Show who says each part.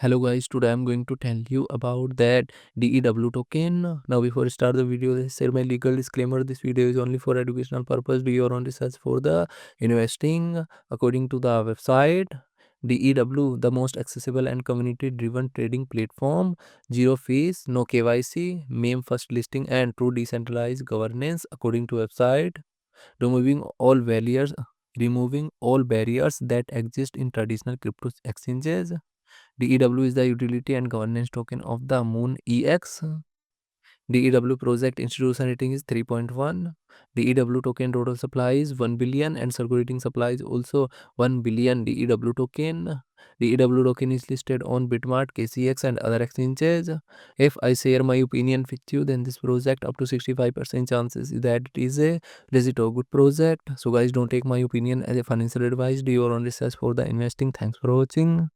Speaker 1: Hello guys, today I'm going to tell you about that DEW token. Now before I start the video, let's say my legal disclaimer. This video is only for educational purpose. Do your own research for the investing. According to the website, DEW, the most accessible and community-driven trading platform, zero fees, no KYC, MAME first listing and true decentralized governance. According to website, removing all barriers, removing all barriers that exist in traditional crypto exchanges. DEW is the utility and governance token of the Moon EX. DEW project institution rating is 3.1. DEW token total supply is 1 billion and circulating supply is also 1 billion DEW token. DEW token is listed on Bitmart, KCX and other exchanges. If I share my opinion with you, then this project up to 65% chances that it is a legit or good project. So guys, don't take my opinion as a financial advice. Do your own research for the investing. Thanks for watching.